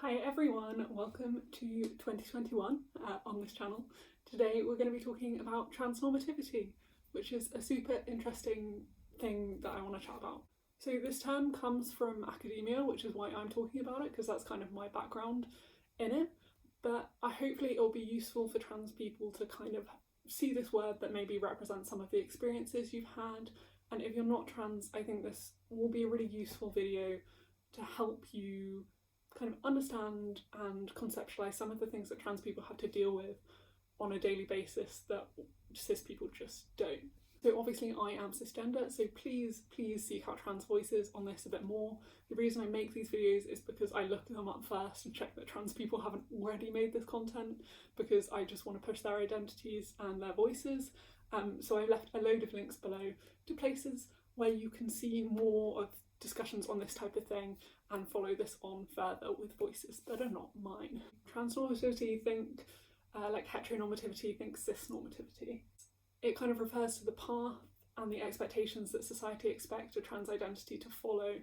Hi everyone, welcome to 2021 on this channel. Today we're going to be talking about transnormativity, which is a super interesting thing that I want to chat about. So this term comes from academia, which is why I'm talking about it, because that's kind of my background in it. But hopefully it'll be useful for trans people to kind of see this word that maybe represents some of the experiences you've had. And if you're not trans, I think this will be a really useful video to help you kind of understand and conceptualize some of the things that trans people have to deal with on a daily basis that cis people just don't. So obviously I am cisgender, so please seek out trans voices on this a bit more. The reason I make these videos is because I look them up first and check that trans people haven't already made this content, because I just want to push their identities and their voices. So I've left a load of links below to places where you can see more of discussions on this type of thing and follow this on further with voices that are not mine. Transnormativity, think like heteronormativity, think cisnormativity. It kind of refers to the path and the expectations that society expect a trans identity to follow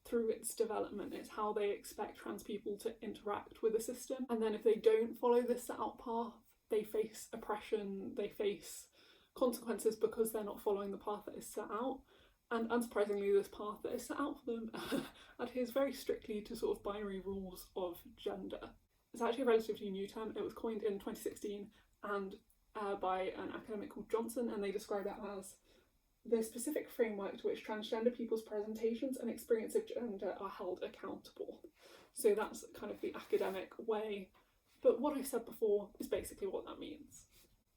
through its development. It's how they expect trans people to interact with the system, and then if they don't follow this set out path, they face oppression, they face consequences because they're not following the path that is set out. And unsurprisingly, this path that is set out for them adheres very strictly to sort of binary rules of gender. It's actually a relatively new term. It was coined in 2016 and by an academic called Johnson, and they describe it as the specific framework to which transgender people's presentations and experience of gender are held accountable. So that's kind of the academic way, but what I said before is basically what that means.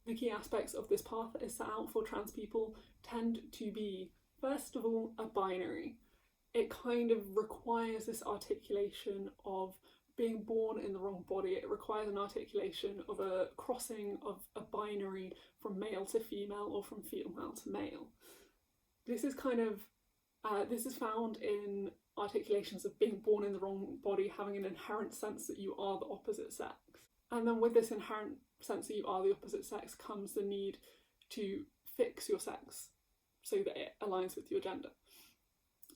The key aspects of this path that is set out for trans people tend to be, first of all, a binary. It kind of requires this articulation of being born in the wrong body. It requires an articulation of a crossing of a binary from male to female or from female to male. This is kind of, this is found in articulations of being born in the wrong body, having an inherent sense that you are the opposite sex. And then with this inherent sense that you are the opposite sex comes the need to fix your sex so that it aligns with your gender.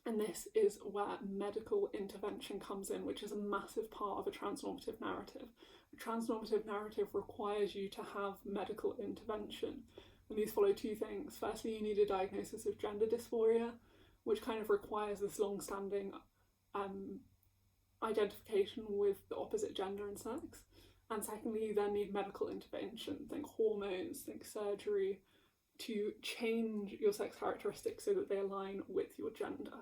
And this is where medical intervention comes in, which is a massive part of a transnormative narrative. A transnormative narrative requires you to have medical intervention, and these follow two things. Firstly, you need a diagnosis of gender dysphoria, which kind of requires this long-standing identification with the opposite gender and sex. And secondly, you then need medical intervention, think hormones, think surgery, to change your sex characteristics so that they align with your gender.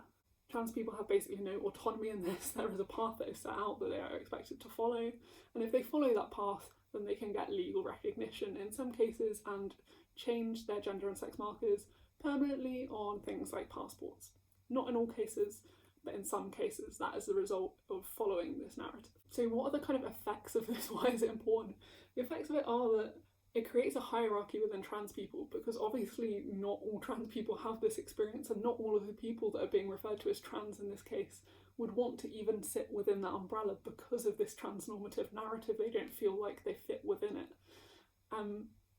Trans people have basically no autonomy in this. There is a path that is set out that they are expected to follow, and if they follow that path, then they can get legal recognition in some cases and change their gender and sex markers permanently on things like passports. Not in all cases, but in some cases that is the result of following this narrative. So what are the kind of effects of this? Why is it important? The effects of it are that it creates a hierarchy within trans people, because obviously not all trans people have this experience, and not all of the people that are being referred to as trans in this case would want to even sit within that umbrella because of this transnormative narrative. They don't feel like they fit within it.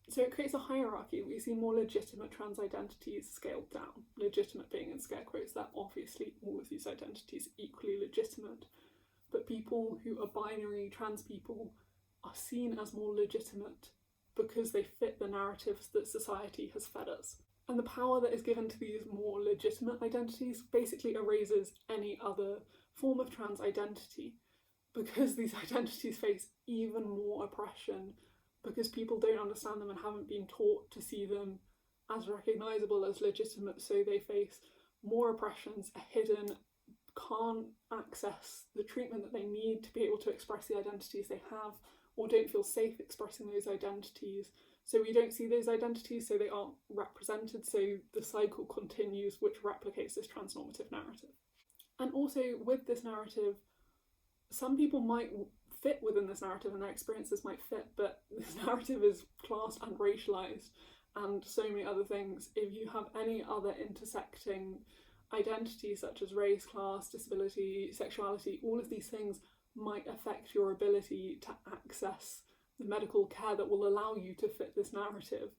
So it creates a hierarchy. We see more legitimate trans identities scaled down. Legitimate being in scare quotes, that obviously all of these identities are equally legitimate. But people who are binary trans people are seen as more legitimate because they fit the narratives that society has fed us. And the power that is given to these more legitimate identities basically erases any other form of trans identity, because these identities face even more oppression, because people don't understand them and haven't been taught to see them as recognisable, as legitimate, so they face more oppressions, are hidden, can't access the treatment that they need to be able to express the identities they have, or don't feel safe expressing those identities. So we don't see those identities, so they aren't represented, so the cycle continues, which replicates this transnormative narrative. And also with this narrative, some people might fit within this narrative and their experiences might fit, but this narrative is classed and racialized and so many other things. If you have any other intersecting identities such as race, class, disability, sexuality, all of these things might affect your ability to access the medical care that will allow you to fit this narrative.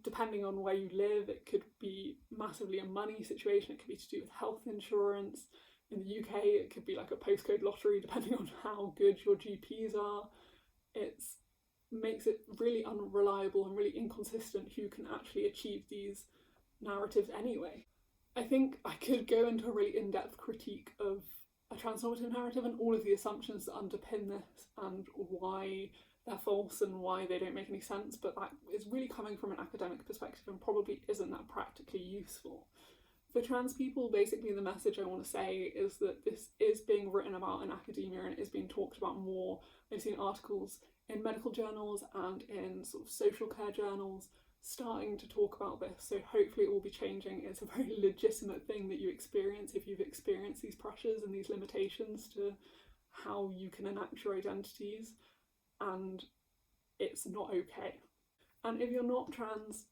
Depending on where you live, it could be massively a money situation, it could be to do with health insurance, In the UK, it could be like a postcode lottery depending on how good your GPs are. It makes it really unreliable and really inconsistent who can actually achieve these narratives anyway. I think I could go into a really in-depth critique of a transnormative narrative and all of the assumptions that underpin this and why they're false and why they don't make any sense, but that is really coming from an academic perspective and probably isn't that practically useful. For trans people, basically the message I want to say is that this is being written about in academia and it is being talked about more. I've seen articles in medical journals and in sort of social care journals starting to talk about this, so hopefully it will be changing. It's a very legitimate thing that you experience if you've experienced these pressures and these limitations to how you can enact your identities, and it's not okay. And if you're not trans,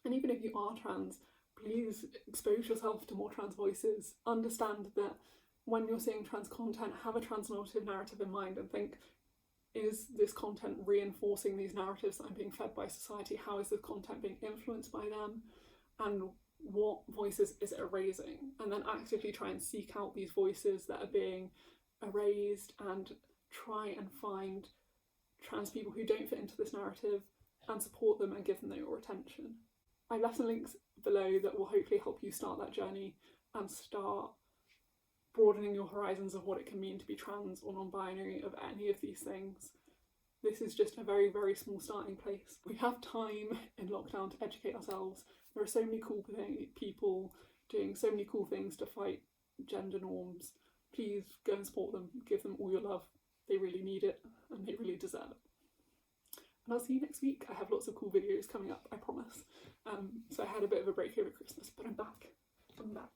and even if you are trans, please expose yourself to more trans voices. Understand that when you're seeing trans content, have a transnormative narrative in mind and think, is this content reinforcing these narratives that I'm being fed by society? How is this content being influenced by them? And what voices is it erasing? And then actively try and seek out these voices that are being erased and try and find trans people who don't fit into this narrative and support them and give them your attention. I've left some links below that will hopefully help you start that journey and start broadening your horizons of what it can mean to be trans or non-binary, of any of these things. This is just a very, very small starting place. We have time in lockdown to educate ourselves. There are so many cool people doing so many cool things to fight gender norms. Please go and support them, give them all your love. They really need it and they really deserve it. And I'll see you next week. I have lots of cool videos coming up, I promise. So I had a bit of a break over Christmas, but I'm back. I'm back.